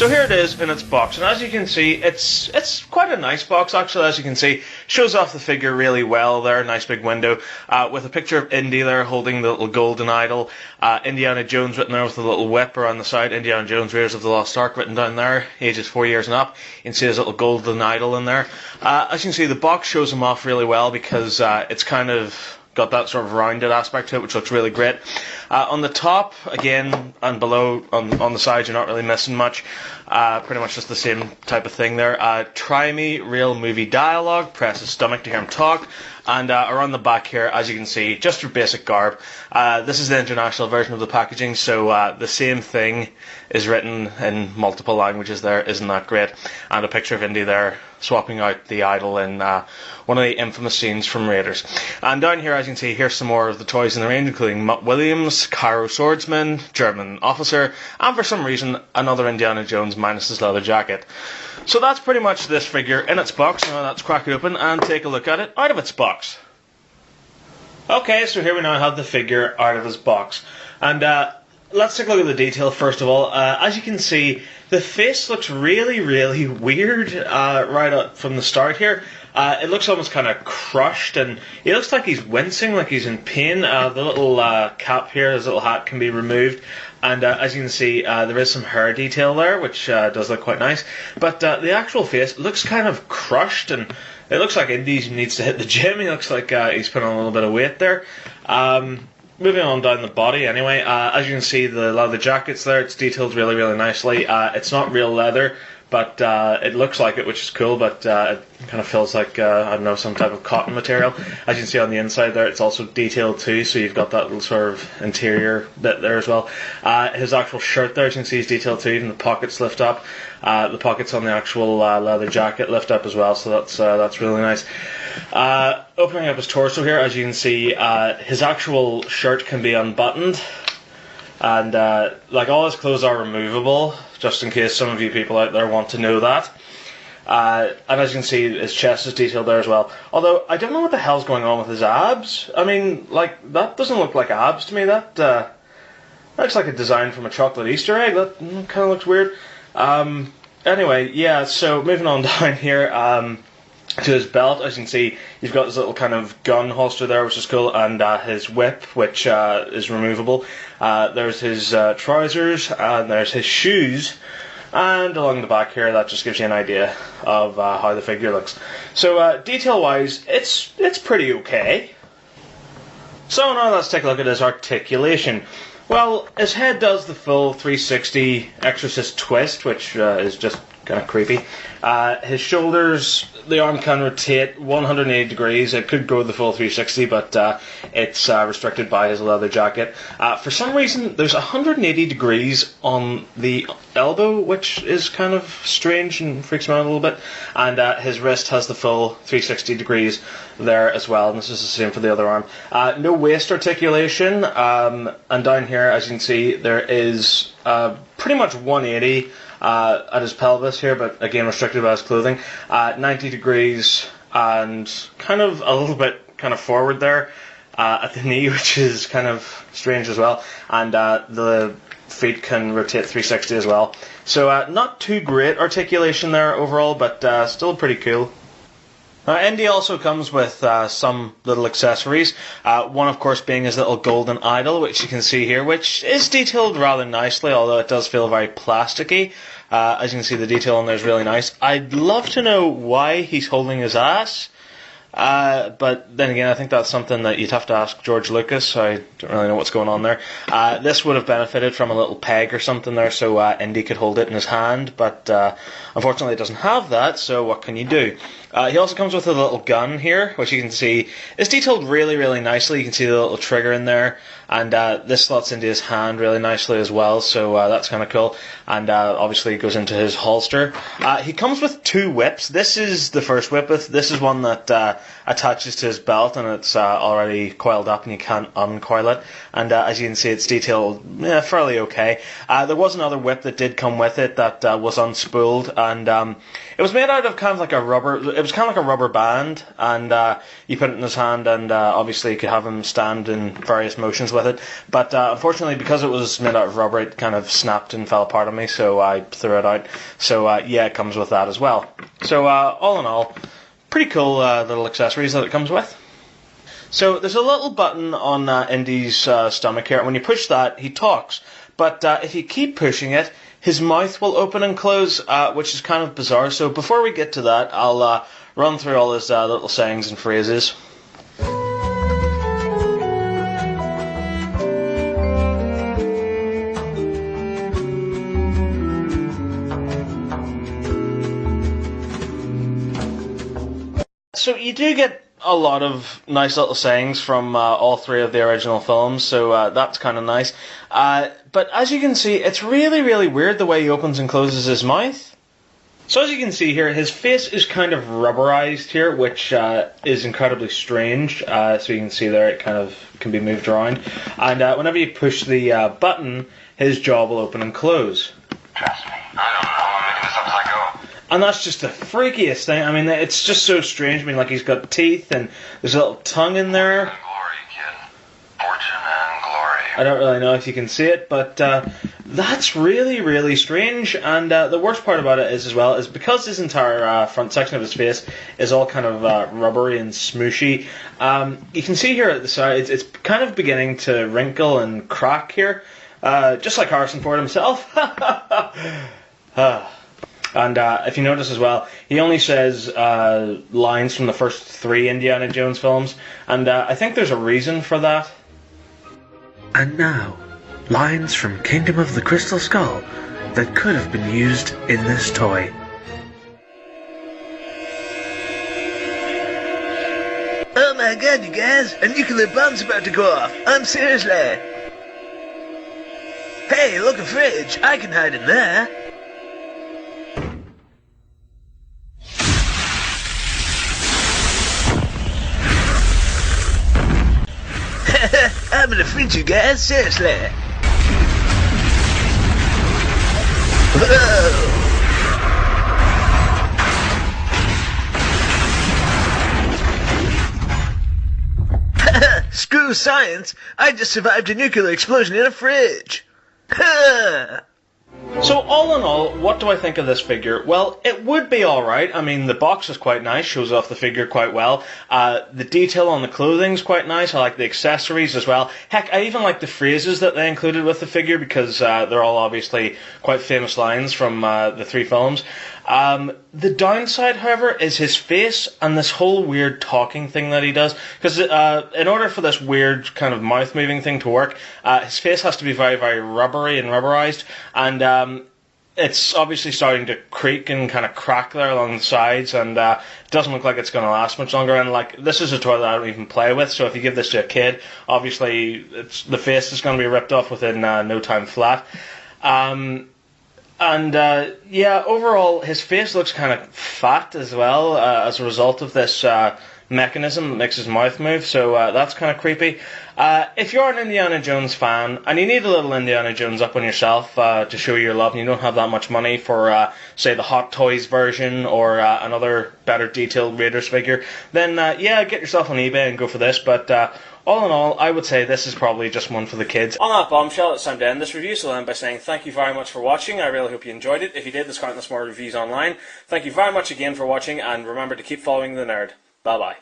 So here it is in its box, and as you can see, it's quite a nice box actually. As you can see, shows off the figure really well there. Nice big window with a picture of Indy there holding the little golden idol. Indiana Jones written there with a little whip around the side. Indiana Jones, Raiders of the Lost Ark written down there. Ages 4 years and up. You can see his little golden idol in there. As you can see, the box shows him off really well because it's kind of got that sort of rounded aspect to it, which looks really great. On the top, again, and below, on the sides, you're not really missing much. Pretty much just the same type of thing there. Try me, real movie dialogue. Press his stomach to hear him talk. And around the back here, as you can see, just your basic garb. This is the international version of the packaging, so the same thing is written in multiple languages there. Isn't that great? And a picture of Indy there swapping out the idol in one of the infamous scenes from Raiders. And down here, as you can see, here's some more of the toys in the range, including Mutt Williams, Cairo Swordsman, German Officer, and for some reason, another Indiana Jones minus his leather jacket. So that's pretty much this figure in its box. Now let's crack it open and take a look at it out of its box. Okay, so here we now have the figure out of its box. And let's take a look at the detail first of all. As you can see, the face looks really, really weird right up from the start here. It looks almost kind of crushed, and he looks like he's wincing, like he's in pain. The little cap here, his little hat, can be removed. And as you can see, there is some hair detail there, which does look quite nice. But the actual face looks kind of crushed, and it looks like Indy needs to hit the gym. He looks like he's put on a little bit of weight there. Moving on down the body anyway, as you can see, the leather jacket's there. It's detailed really, really nicely. It's not real leather, but it looks like it, which is cool, but it kind of feels like, I don't know, some type of cotton material. As you can see on the inside there, it's also detailed too, so you've got that little sort of interior bit there as well. His actual shirt there, as you can see, is detailed too, even the pockets lift up. The pockets on the actual leather jacket lift up as well, so that's really nice. Opening up his torso here, as you can see, his actual shirt can be unbuttoned. And like all his clothes are removable, just in case some of you people out there want to know that. And as you can see, his chest is detailed there as well. Although I don't know what the hell's going on with his abs. I mean, like, that doesn't look like abs to me. That looks like a design from a chocolate Easter egg. That kind of looks weird. Anyway, yeah. So moving on down here. To his belt, as you can see, he's got this little kind of gun holster there, which is cool, and his whip, which is removable. There's his trousers, and there's his shoes, and along the back here, that just gives you an idea of how the figure looks. So detail-wise, it's pretty okay. So now let's take a look at his articulation. Well, his head does the full 360 Exorcist twist, which is just kind of creepy. His shoulders, the arm can rotate 180 degrees. It could go the full 360, but it's restricted by his leather jacket. For some reason, there's 180 degrees on the elbow, which is kind of strange and freaks me out a little bit. And his wrist has the full 360 degrees there as well, and this is the same for the other arm. No waist articulation, and down here, as you can see, there is pretty much 180 at his pelvis here, but again restricted by his clothing. 90 degrees and kind of a little bit kind of forward there at the knee, which is kind of strange as well. And the feet can rotate 360 as well. So not too great articulation there overall, but still pretty cool. Now, Indy also comes with some little accessories. One, of course, being his little golden idol, which you can see here, which is detailed rather nicely, although it does feel very plasticky. As you can see, the detail on there is really nice. I'd love to know why he's holding his ass. But then again, I think that's something that you'd have to ask George Lucas. I don't really know what's going on there. This would have benefited from a little peg or something there, so Indy could hold it in his hand, but unfortunately it doesn't have that, so what can you do? He also comes with a little gun here, which you can see is detailed really, really nicely. You can see the little trigger in there, and this slots into his hand really nicely as well, so that's kind of cool. And obviously it goes into his holster. He comes with two whips. This is the first whip. This is one that attaches to his belt, and it's already coiled up and you can't uncoil it. And as you can see, it's detailed fairly okay. There was another whip that did come with it that was unspooled, and it was made out of kind of like a rubber. It was kind of like a rubber band, and you put it in his hand, and obviously you could have him stand in various motions with it. But unfortunately, because it was made out of rubber, it kind of snapped and fell apart on me, so I threw it out. So yeah, it comes with that as well. So all in all, pretty cool little accessories that it comes with. So there's a little button on Indy's stomach here, and when you push that, he talks. But if you keep pushing it, his mouth will open and close, which is kind of bizarre. So before we get to that, I'll run through all his little sayings and phrases. So you do get a lot of nice little sayings from all three of the original films, so that's kind of nice. But as you can see, it's really, really weird the way he opens and closes his mouth. So as you can see here, his face is kind of rubberized here, which is incredibly strange. So you can see there, it kind of can be moved around. And whenever you push the button, his jaw will open and close. Trust me, I don't know. I'm making this up as I go. And that's just the freakiest thing. I mean, it's just so strange. I mean, like, he's got teeth and there's a little tongue in there. Fortune and glory, kid. Fortune and glory. I don't really know if you can see it, but that's really, really strange. And the worst part about it is, as well, is because this entire front section of his face is all kind of rubbery and smooshy, you can see here at the side, it's kind of beginning to wrinkle and crack here, just like Harrison Ford himself. And if you notice as well, he only says lines from the first 3 Indiana Jones films, and I think there's a reason for that. And now, lines from Kingdom of the Crystal Skull that could have been used in this toy. Oh my god, you guys! A nuclear bomb's about to go off! Seriously! Hey, look, a fridge! I can hide in there! I'm gonna fridge you guys, seriously! Whoa! Screw science! I just survived a nuclear explosion in a fridge! So all in all, what do I think of this figure? Well, it would be alright. I mean, the box is quite nice, shows off the figure quite well. The detail on the clothing's quite nice. I like the accessories as well. Heck, I even like the phrases that they included with the figure, because they're all obviously quite famous lines from the 3 films. The downside, however, is his face and this whole weird talking thing that he does. Because in order for this weird kind of mouth-moving thing to work, his face has to be very, very rubbery and rubberized. And it's obviously starting to creak and kind of crack there along the sides, and it doesn't look like it's going to last much longer. And like, this is a toy that I don't even play with, so if you give this to a kid, obviously the face is going to be ripped off within no time flat. Yeah, overall, his face looks kind of fat as well as a result of this mechanism that makes his mouth move, so that's kind of creepy. If you're an Indiana Jones fan, and you need a little Indiana Jones up on yourself to show your love, and you don't have that much money for, say, the Hot Toys version or another better detailed Raiders figure, then yeah, get yourself on eBay and go for this, but all in all, I would say this is probably just one for the kids. On that bombshell, it's time to end this review, so I'll end by saying thank you very much for watching. I really hope you enjoyed it. If you did, there's countless more reviews online. Thank you very much again for watching, and remember to keep following the nerd. Bye-bye.